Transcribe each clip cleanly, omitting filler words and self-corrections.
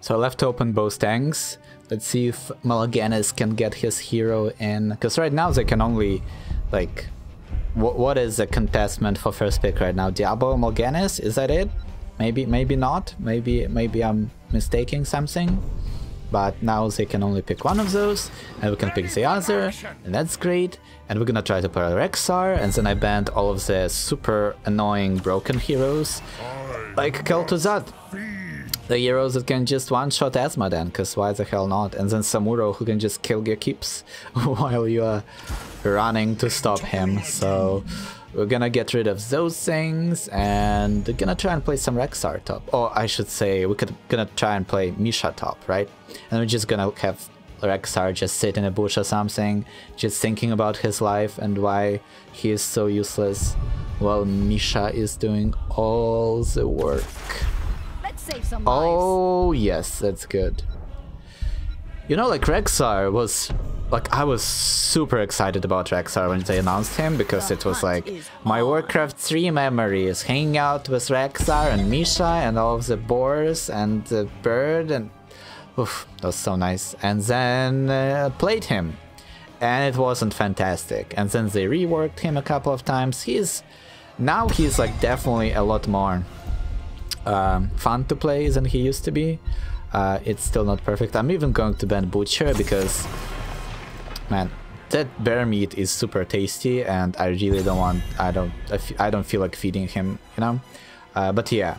So I left open both tanks. Let's see if Mal'Ganis can get his hero in. Because right now they can only, like... What is the contestment for first pick right now? Diablo, Mal'Ganis? Is that it? Maybe not. Maybe I'm mistaking something. But now they can only pick one of those, and we can pick the other, and that's great. And we're gonna try to put a Rexar, and then I banned all of the super annoying broken heroes, like Kel'Thuzad. The heroes that can just one-shot Esmaden, because why the hell not? And then Samuro, who can just kill your keeps while you are running to stop him. So we're gonna get rid of those things, and we're gonna try and play some Rexar top. Or I should say, we're gonna try and play Misha top, right? And we're just gonna have Rexar just sit in a bush or something, just thinking about his life and why he is so useless, while Misha is doing all the work. Save some lives. Oh, yes, that's good. You know, like, Rexar was... Like, I was super excited about Rexar when they announced him, because it was like, my Warcraft 3 memories, hanging out with Rexar and Misha and all of the boars and the bird, and... Oof, that was so nice. And then played him, and it wasn't fantastic. And then they reworked him a couple of times. Now he's like definitely a lot more... fun to play than he used to be. It's still not perfect. I'm even going to ban Butcher because, man, that bear meat is super tasty, and I really don't want. I don't feel like feeding him, you know. But yeah,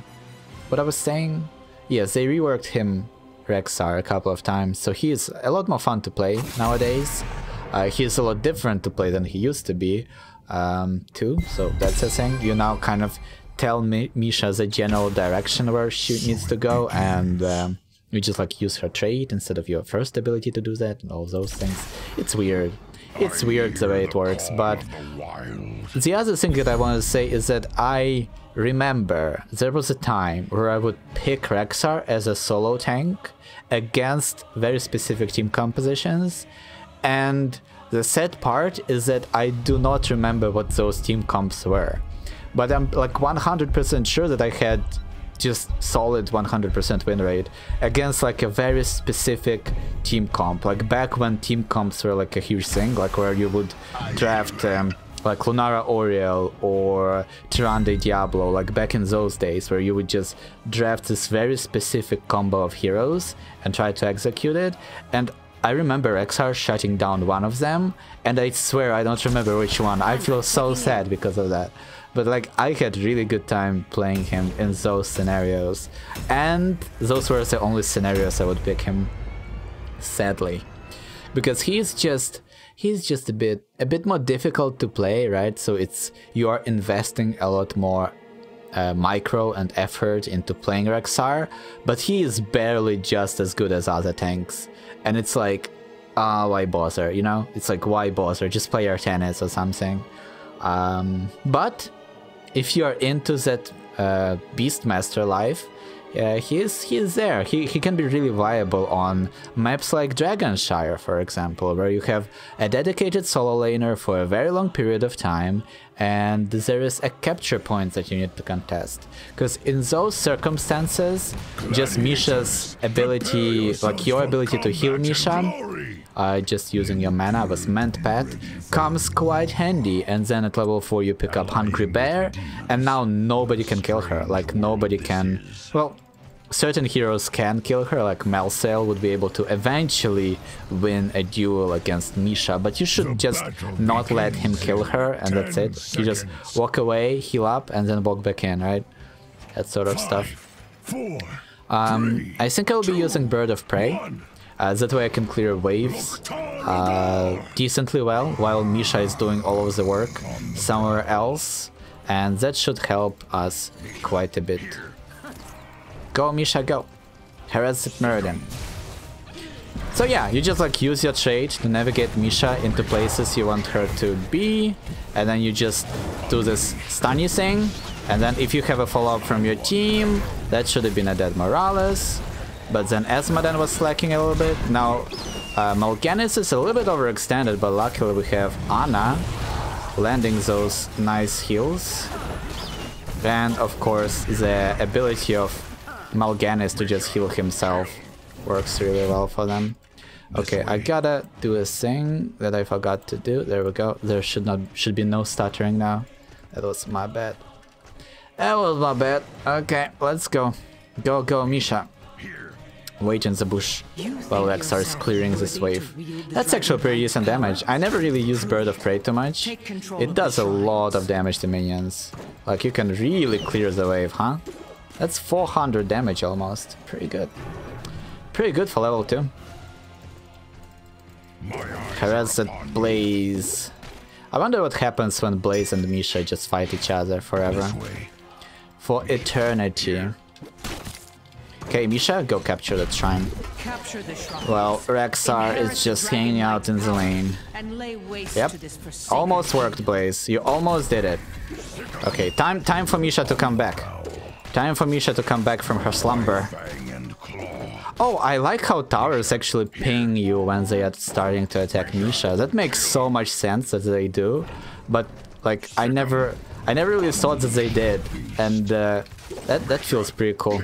what I was saying. Yes, they reworked him, Rexar, a couple of times, so he's a lot more fun to play nowadays. He's a lot different to play than he used to be, too. So that's the thing. You now kind of tell Misha the general direction where she needs to go, and you just like use her trait instead of your first ability to do that and all those things. It's weird. It's weird the way it works, but the other thing that I want to say is that I remember there was a time where I would pick Rexar as a solo tank against very specific team compositions, and the sad part is that I do not remember what those team comps were. But I'm like 100% sure that I had just solid 100% win rate against like a very specific team comp. Like back when team comps were like a huge thing, like where you would draft like Lunara Oriel or Tyrande Diablo, like back in those days where you would just draft this very specific combo of heroes and try to execute it. And I remember Rexar shutting down one of them, and I swear I don't remember which one. I feel so sad because of that. But like, I had really good time playing him in those scenarios, and those were the only scenarios I would pick him, sadly, because he's just a bit more difficult to play, right? So you are investing a lot more micro and effort into playing Rexar, but he is barely just as good as other tanks, and it's like, why bother, you know? It's like, why bother? Just play Artanis or something. But if you are into that Beastmaster life, he is there. He can be really viable on maps like Dragonshire, for example, where you have a dedicated solo laner for a very long period of time, and there is a capture point that you need to contest. Because in those circumstances, just Misha's ability, like your ability to heal Misha, just using your mana with Ment Pet, comes quite handy. And then at level 4 you pick up Hungry Bear, and now nobody can kill her. Like, nobody can... Well, certain heroes can kill her, like Malsail would be able to eventually win a duel against Misha, but you should just not let him kill her, and that's it. You just walk away, heal up, and then walk back in, right? That sort of stuff. I think I'll be using Bird of Prey. That way I can clear waves decently well, while Misha is doing all of the work somewhere else, and that should help us quite a bit. Go, Misha, go! Harass that Muradin. So yeah, you just like use your trait to navigate Misha into places you want her to be, and then you just do this stunny thing, and then if you have a follow-up from your team, that should have been a dead Morales, but then Esmaden was slacking a little bit. Now, Mal'Ganis is a little bit overextended, but luckily we have Ana landing those nice heals, and of course the ability of Mal'Ganis to just heal himself works really well for them. Okay, I gotta do a thing that I forgot to do. There we go. There should be no stuttering now. That was my bad. That was my bad. Okay, let's go. Go, Misha. Wait in the bush while Rexar is clearing this wave. That's actually pretty decent damage. I never really use Bird of Prey too much. It does a lot of damage to minions. Like, you can really clear the wave, huh? That's 400 damage almost. Pretty good. Pretty good for level 2. Harass that Blaze. I wonder what happens when Blaze and Misha just fight each other forever. For eternity. Okay, Misha, go capture that shrine. Well, Rexar is just hanging out in the lane. Yep, almost worked, Blaze. You almost did it. Okay, time for Misha to come back. Time for Misha to come back from her slumber. Oh, I like how towers actually ping you when they are starting to attack Misha. That makes so much sense that they do, but like I never really thought that they did, and that feels pretty cool.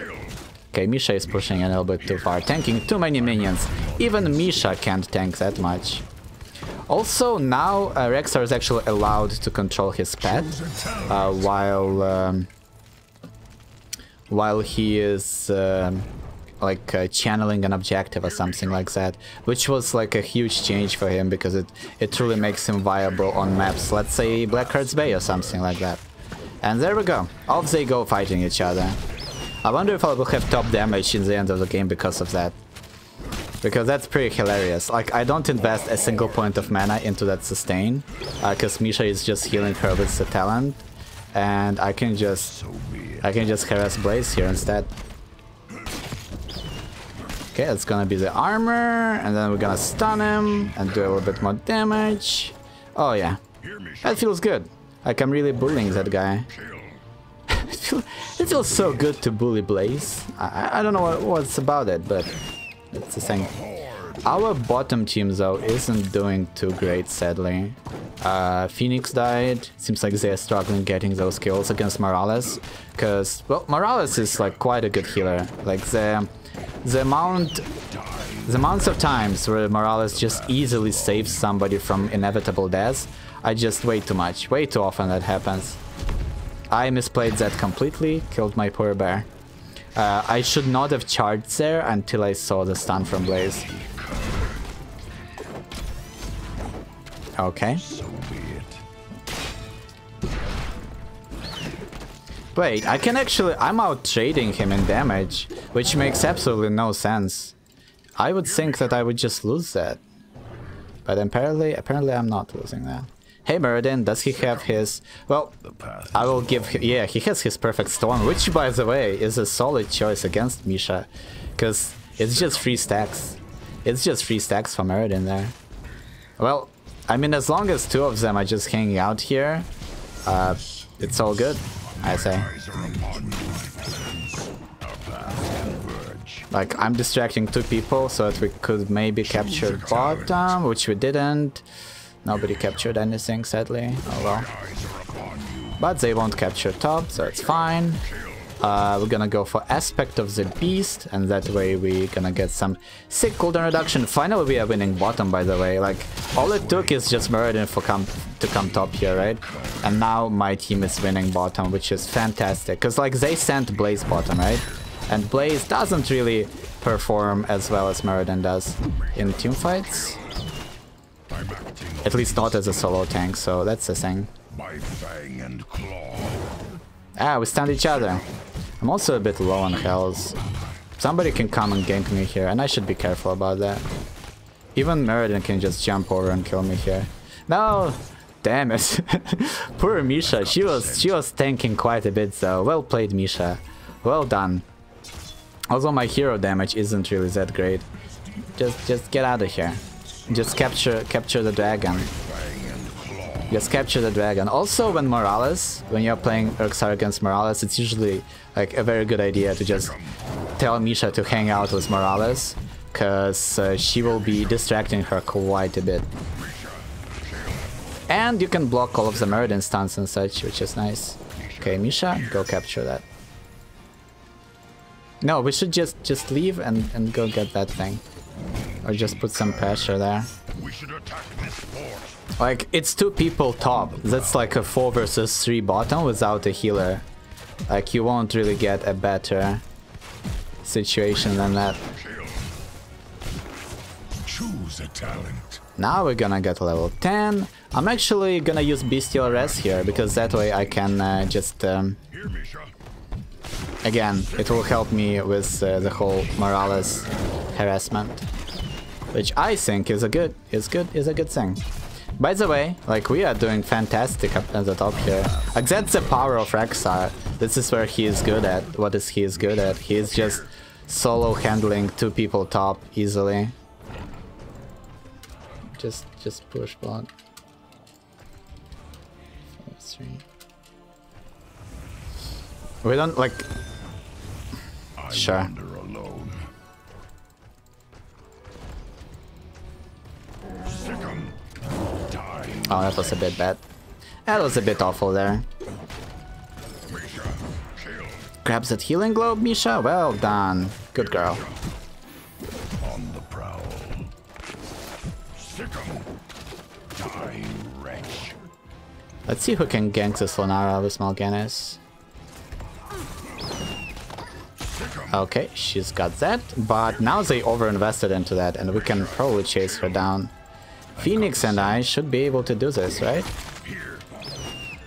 Okay, Misha is pushing a little bit too far, tanking too many minions. Even Misha can't tank that much. Also, now Rexar is actually allowed to control his pet while he is channeling an objective or something like that, which was like a huge change for him because it truly makes him viable on maps. Let's say Blackheart's Bay or something like that. And there we go. Off they go fighting each other. I wonder if I will have top damage in the end of the game because of that. Because that's pretty hilarious. Like, I don't invest a single point of mana into that sustain, because Misha is just healing her with the talent, and I can just harass Blaze here instead. Okay, that's gonna be the armor, and then we're gonna stun him and do a little bit more damage. Oh yeah, that feels good. Like, I'm really bullying that guy. It feels so good to bully Blaze. I don't know what's about it, but it's the thing. Our bottom team, though, isn't doing too great, sadly. Phoenix died. Seems like they're struggling getting those kills against Morales. Because, well, Morales is, like, quite a good healer. Like, the amounts of times where Morales just easily saves somebody from inevitable death are just way too much. Way too often that happens. I misplayed that completely, killed my poor bear. I should not have charged there until I saw the stun from Blaze. Okay. Wait, I can actually... I'm out trading him in damage, which makes absolutely no sense. I would think that I would just lose that. But apparently I'm not losing that. Hey Muradin, does he have his... Well, I will give... Yeah, he has his Perfect Storm, which, by the way, is a solid choice against Misha. Because it's just 3 stacks. It's just 3 stacks for Muradin there. Well, I mean, as long as 2 of them are just hanging out here, it's all good, I say. Like, I'm distracting 2 people so that we could maybe capture bottom, which we didn't. Nobody captured anything, sadly. Oh well. But they won't capture top, so it's fine. We're gonna go for Aspect of the Beast, and that way we're gonna get some sick cooldown reduction. Finally we are winning bottom, by the way. Like, all it took is just Muradin to come top here, right? And now my team is winning bottom, which is fantastic. Because, like, they sent Blaze bottom, right? And Blaze doesn't really perform as well as Muradin does in teamfights. At least not as a solo tank, so that's the thing. Ah, we stand each other. I'm also a bit low on health. Somebody can come and gank me here, and I should be careful about that. Even Muradin can just jump over and kill me here. No! Damn it. Poor Misha. She was tanking quite a bit though. Well played, Misha. Well done. Although my hero damage isn't really that great. Just get out of here. Just capture the dragon. Just capture the dragon. Also, when you're playing Rexar against Morales, it's usually like a very good idea to just tell Misha to hang out with Morales, because she will be distracting her quite a bit. And you can block all of the Muradin stuns and such, which is nice. Okay, Misha, go capture that. No, we should just leave and go get that thing. Or just put some pressure there. We should attack this fort. Like, it's 2 people top. That's like a 4 versus 3 bottom without a healer. Like, you won't really get a better situation than that. Choose a talent. Now we're gonna get level 10. I'm actually gonna use Bestial Res here, because that way I can just... Here, Misha. Again, it will help me with the whole Morales harassment. Which I think is a good thing. By the way, like, we are doing fantastic up at the top here. Like, that's the power of Rexar. This is where he is good at. What is he is good at? He is just solo handling 2 people top easily. Just push bot. 4-3. We don't like. Sure. Alone. Oh, that was a bit bad. That was a bit awful there. Misha, kill. Grabs that healing globe, Misha. Well done. Good girl. On the prowl. Sick 'em. Die, wretch. Let's see who can gank this Lunara with Mal'Ganis. Okay, she's got that, but now they overinvested into that, and we can probably chase her down. Phoenix and I should be able to do this, right?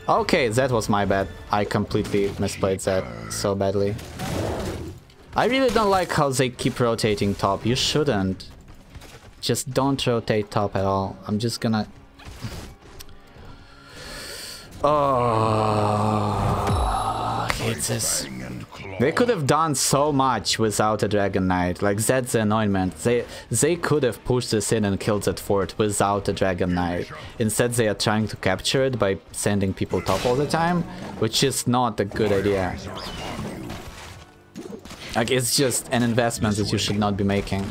Okay, that was my bad. I completely misplayed that so badly. I really don't like how they keep rotating top. You shouldn't. Just don't rotate top at all. I'm just gonna... Oh, I hate this. They could have done so much without a Dragon Knight. Like, that's the annoyment. They could have pushed this in and killed that fort without a Dragon Knight. Instead, they are trying to capture it by sending people top all the time, which is not a good idea. Like, it's just an investment that you should not be making.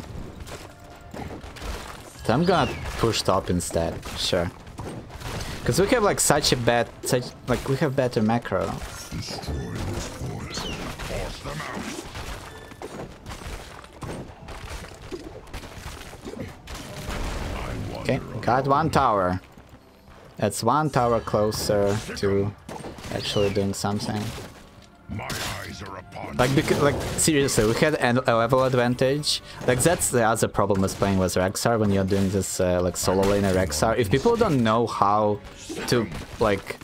So I'm gonna push top instead, sure. Because we have like such a bad, like we have better macro. Okay, got 1 tower. That's 1 tower closer to actually doing something. My eyes are upon Like, because, like, seriously, we had a level advantage. Like, that's the other problem with playing with Rexar when you're doing this, like, solo laner Rexar. If people don't know how to, like,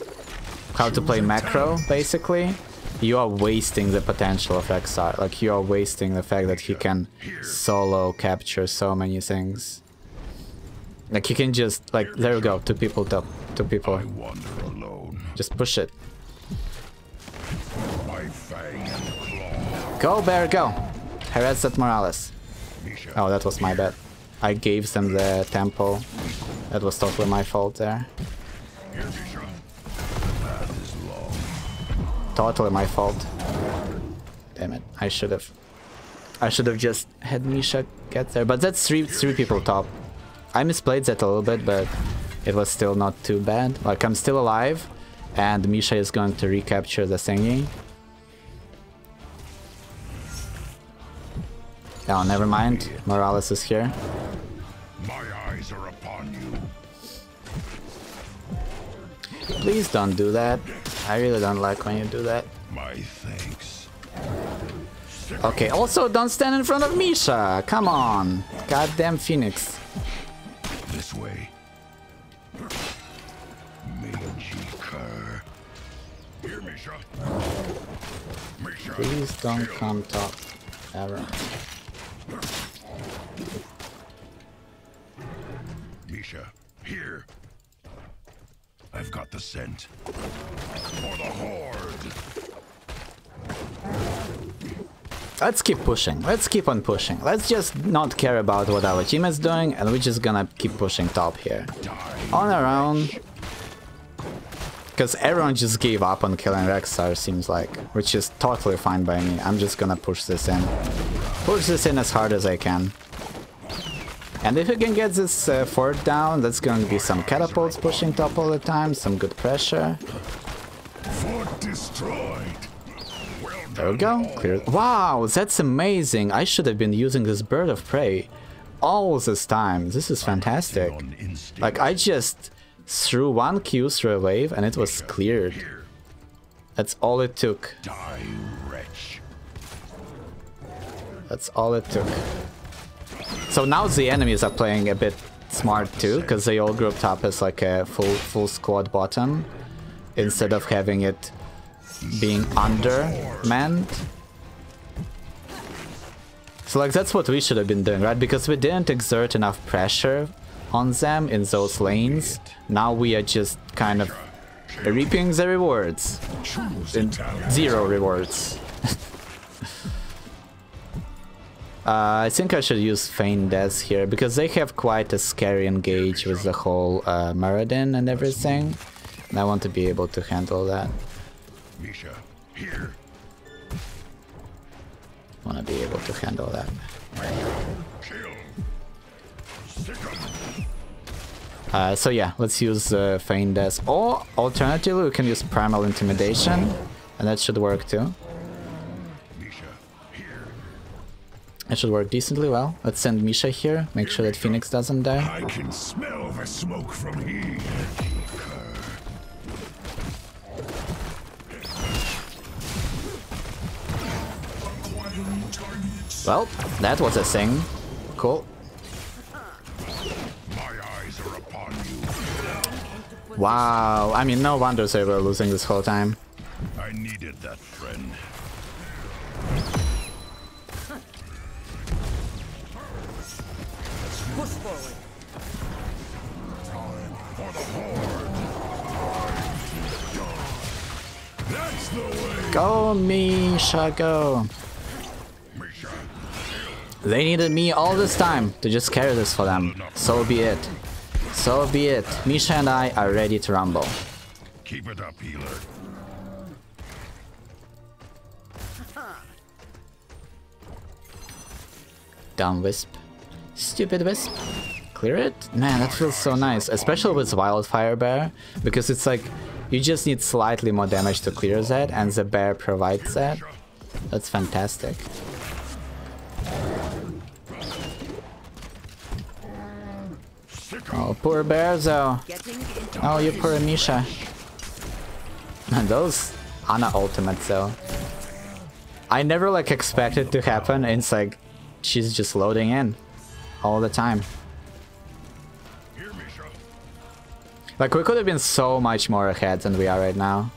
how to play macro, basically, you are wasting the potential of Rexar. Like, you are wasting the fact that he can solo capture so many things. Like, you can just, like, there we go, 2 people top, 2 people. I wander alone. Just push it. My fang and claw. Go, bear, go! Harass that Morales. Misha, Oh, that was my bad. I gave them the tempo. That was totally my fault there. here, Misha. Path is long. Totally my fault. Damn it, I should have just had Misha get there. But that's three people top. I misplayed that a little bit, but it was still not too bad. Like, I'm still alive, and Misha is going to recapture the thingy. Oh, never mind. Morales is here. My eyes are upon you. Please don't do that. I really don't like when you do that. My thanks. Okay, also don't stand in front of Misha. Come on. Goddamn Phoenix. This way. Mangy cur. Here, Misha. Misha. Please don't come top. Ever. Misha, here. I've got the scent. For the horde. Let's keep pushing. Let's keep on pushing. Let's just not care about what our team is doing, and we're just gonna keep pushing top here. On our own. Because everyone just gave up on killing Rexar, seems like. Which is totally fine by me. I'm just gonna push this in. Push this in as hard as I can. And if we can get this fort down, that's going to be some catapults pushing top all the time, some good pressure. Fort destroyed. Well There we go. Clear. Wow, that's amazing. I should have been using this bird of prey all this time. This is fantastic. Like, I just threw one Q through a wave and it was cleared. That's all it took. Die, wretch. That's all it took. So now the enemies are playing a bit smart too, because they all grouped up as like a full squad bottom, instead of having it being undermanned. So like that's what we should have been doing, right? Because we didn't exert enough pressure on them in those lanes. Now we are just kind of reaping the rewards. Zero rewards. I think I should use Feign Death here, because they have quite a scary engage with the whole Muradin and everything. And I want to be able to handle that. Misha, here. I want to be able to handle that. So yeah, let's use Feign Death. Or alternatively, we can use Primal Intimidation, and that should work too. It should work decently well. Let's send Misha here, make sure that Phoenix doesn't die. I can smell the smoke from here. Well, that was a thing. Cool. My eyes are upon you. Wow, I mean, no wonder they were losing this whole time. I needed that, friend. Push forward. For the horde. That's the way. Go, Misha, go. Misha. They needed me all this time to just carry this for them. So be it. So be it. Misha and I are ready to rumble. Keep it up, healer. Dumb Wisp. Stupid Wisp. Clear it? Man, that feels so nice. Especially with Wildfire Bear. Because it's like, you just need slightly more damage to clear that, and the bear provides that. That's fantastic. Oh, poor bear though. Oh, you poor Misha. And those Ana ultimates though. I never like expected to happen, and it's like she's just loading in all the time. Like, we could have been so much more ahead than we are right now.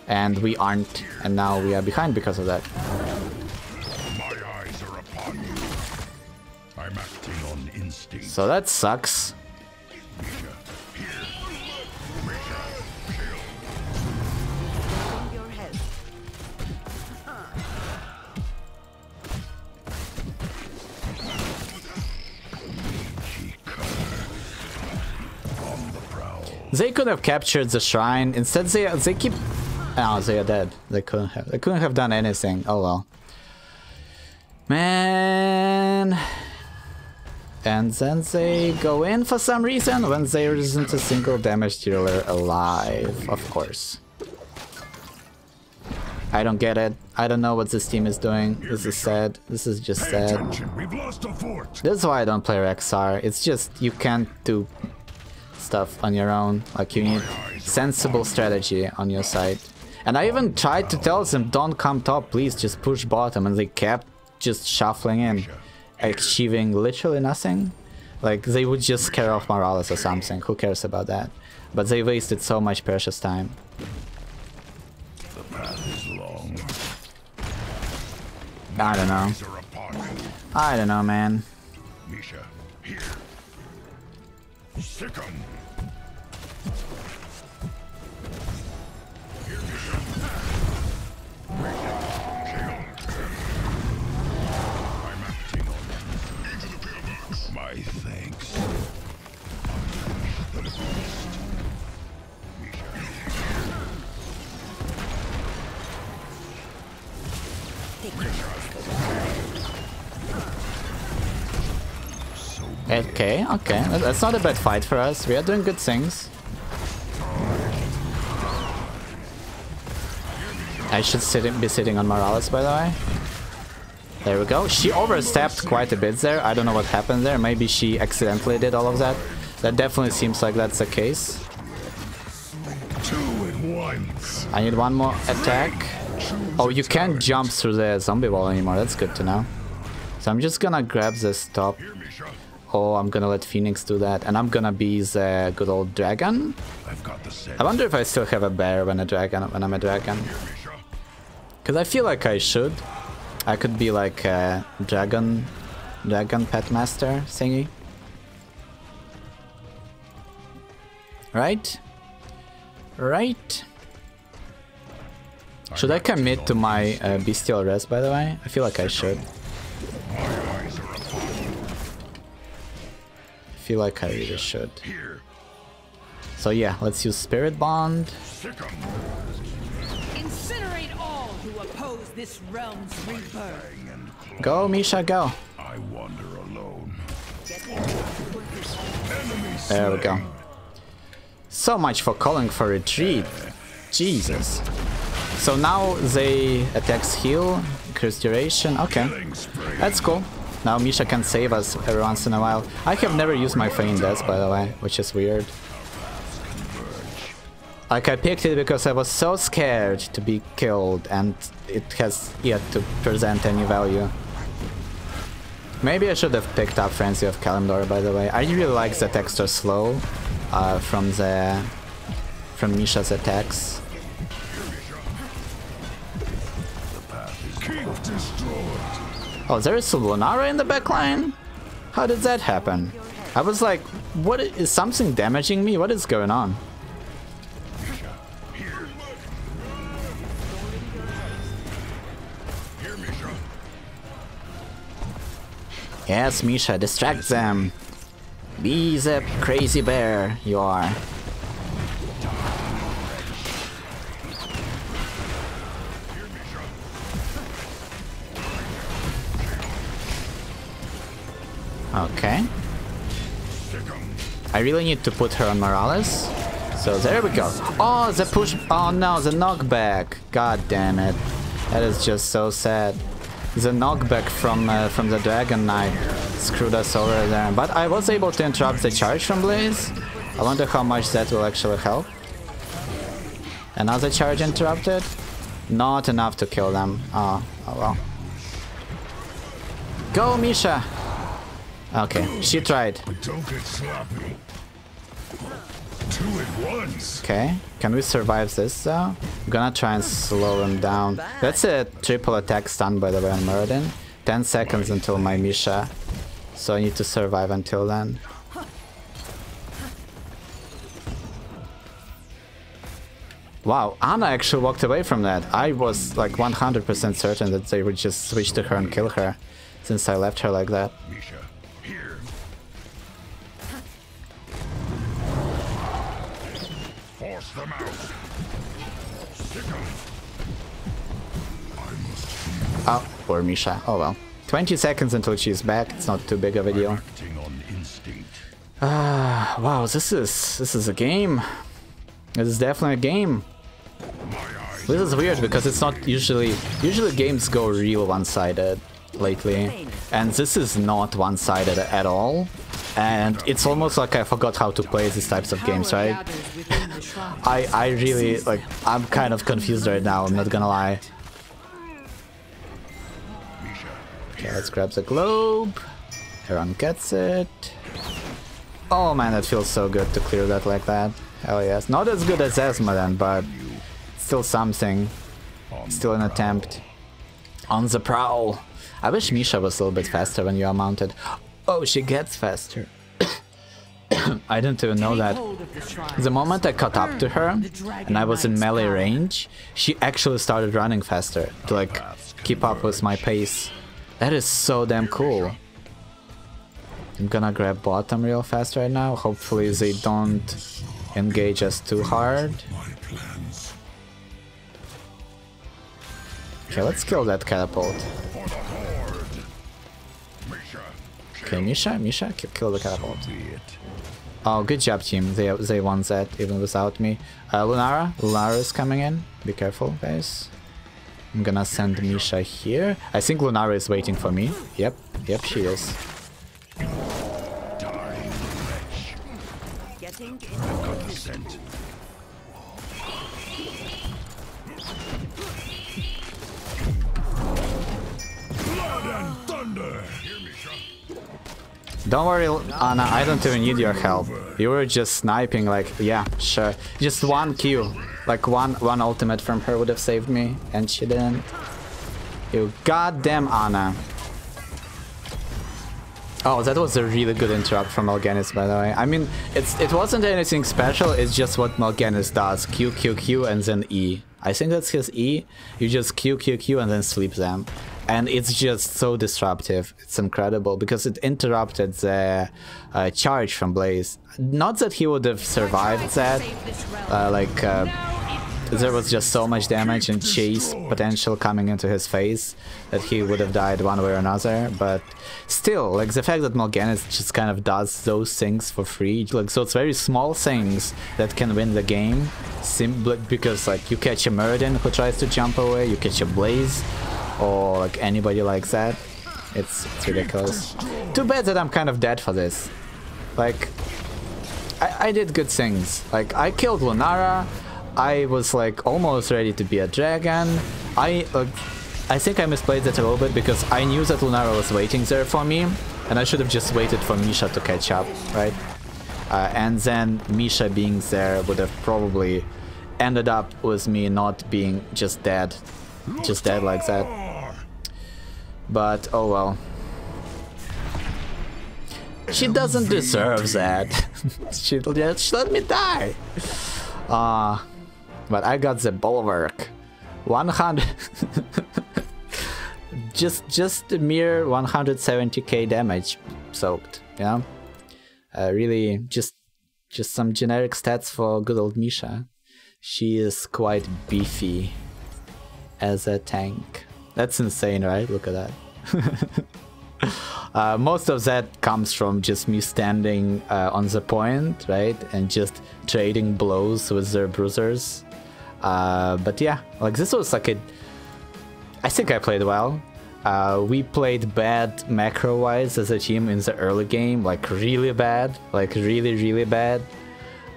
And we aren't, and now we are behind because of that. My eyes are upon you. I'm acting on instinct. So that sucks. Your head. They could have captured the shrine. Instead, they keep. Oh, they are dead. They couldn't have done anything. Oh well. Man. And then they go in for some reason when there isn't a single damage dealer alive. Of course. I don't get it. I don't know what this team is doing. This is sad. This is just sad. We've lost a fort. That's why I don't play Rexar. It's just you can't do stuff on your own. Like, you need sensible strategy on your side. And I even tried to tell them, don't come top, please just push bottom, and they kept just shuffling in, achieving literally nothing. Like, they would just scare off Morales or something, who cares about that? But they wasted so much precious time. The path is long. I don't know. Eyes are upon you. I don't know, man. Misha, here. Sick 'em. Here, Misha. I'm acting on them. Into the pillbox. My thanks. Unleash the beast. Misha. Okay, okay. That's not a bad fight for us. We are doing good things. I should be sitting on Morales, by the way. There we go. She overstepped quite a bit there. I don't know what happened there. Maybe she accidentally did all of that. That definitely seems like that's the case. I need one more attack. Oh, you can't jump through the zombie wall anymore. That's good to know. So I'm just gonna grab this top. Oh, I'm gonna let Phoenix do that. And I'm gonna be the good old dragon. I wonder if I still have a bear when I'm a dragon. Because I feel like I should. I could be like a dragon pet master thingy. Right? Right? Should I commit to my bestial rest, by the way? I feel like I should. I feel like I really should. So yeah, let's use Spirit Bond. Incinerate all who oppose this realm's rebirth. Go, Misha, go. I wander alone. There we go. So much for calling for retreat. Jesus. So now they attacks heal, increase duration. Okay, that's cool. Now Misha can save us every once in a while. I have never used my Feign Death, by the way, which is weird. Like, I picked it because I was so scared to be killed, and it has yet to present any value. Maybe I should have picked up Frenzy of Kalimdor, by the way. I really like that extra slow from Misha's attacks. Oh, there is a Lunara in the backline? How did that happen? I was like, what is something damaging me? What is going on? Yes, Misha, distract them. Be the crazy bear you are. Okay. I really need to put her on Morales. So there we go. Oh, the push. Oh no, the knockback. God damn it. That is just so sad. The knockback from the Dragon Knight screwed us over there. But I was able to interrupt the charge from Blaze. I wonder how much that will actually help. Another charge interrupted. Not enough to kill them. Oh well. Go, Misha! Okay, she tried. But don't get sloppy. Two at once. Okay, can we survive this though? I'm gonna try and slow him down. That's a triple attack stun, by the way, on Muradin. 10 seconds until my Misha. So I need to survive until then. Wow, Anna actually walked away from that. I was like 100% certain that they would just switch to her and kill her, since I left her like that. Misha, here. Force them out. Stick 'em. I must. Oh, poor Misha. Oh well. 20 seconds until she's back. It's not too big of a deal. Acting on instinct. Wow, this is a game. This is definitely a game. This is weird because it's not usually games go real one-sided lately, and this is not one-sided at all. And it's almost like I forgot how to play these types of games, right? I really, like, I'm kind of confused right now, I'm not gonna lie. Okay, let's grab the globe. Everyone gets it. Oh man, that feels so good to clear that like that. Hell yes. Not as good as Esmeralda, but still something. Still an attempt. On the prowl. I wish Misha was a little bit faster when you are mounted. Oh, she gets faster. I didn't even know that. The moment I caught up to her and I was in melee range, she actually started running faster to like keep up with my pace. That is so damn cool. I'm gonna grab bottom real fast right now. Hopefully they don't engage us too hard. Okay, let's kill that catapult. Okay, Misha, kill the catapult. Oh, good job, team. They won that even without me. Lunara is coming in. Be careful, guys. I'm gonna send Misha here. I think Lunara is waiting for me. Yep, she is. Getting Scent. Blood and thunder. Here, Misha. Don't worry, Anna, I don't even need your help. You were just sniping, like, yeah, sure. Just one Q. Like, one ultimate from her would have saved me, and she didn't. You goddamn Anna. Oh, that was a really good interrupt from Mal'Ganis, by the way. I mean, it wasn't anything special, it's just what Mal'Ganis does. Q, Q, Q, and then E. I think that's his E. You just Q, Q, Q, and then sleep them. And it's just so disruptive. It's incredible, because it interrupted the charge from Blaze. Not that he would have survived that, there was just so much damage and chase potential coming into his face that he would have died one way or another, but still, like, the fact that Mal'Ganis just kind of does those things for free, like, so it's very small things that can win the game, simply because, like, you catch a Muradin who tries to jump away, you catch a Blaze, or, like, anybody like that. It's ridiculous. Too bad that I'm kind of dead for this. Like, I did good things. Like, I killed Lunara, I was like almost ready to be a dragon. I think I misplayed that a little bit because I knew that Lunara was waiting there for me, and I should have just waited for Misha to catch up, right? And then Misha being there would have probably ended up with me not being just dead like that. But oh well. She doesn't deserve that. She let me die. But I got the bulwark. 100 just a mere 170k damage soaked, yeah. Really just some generic stats for good old Misha. She is quite beefy as a tank. That's insane, right? Look at that. Most of that comes from just me standing on the point, right? And just trading blows with their bruisers. But yeah, like this was like I think I played well. We played bad macro-wise as a team in the early game, like really bad, like really bad.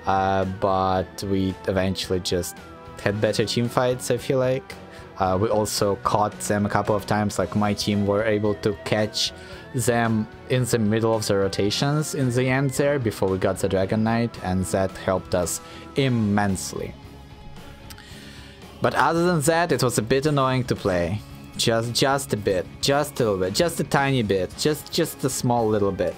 But we eventually just had better team fights, I feel like. We also caught them a couple of times, like my team were able to catch them in the middle of the rotations in the end there before we got the Dragon Knight, and that helped us immensely. But other than that, it was a bit annoying to play. Just a bit, just a little bit, just a tiny bit, just a small little bit.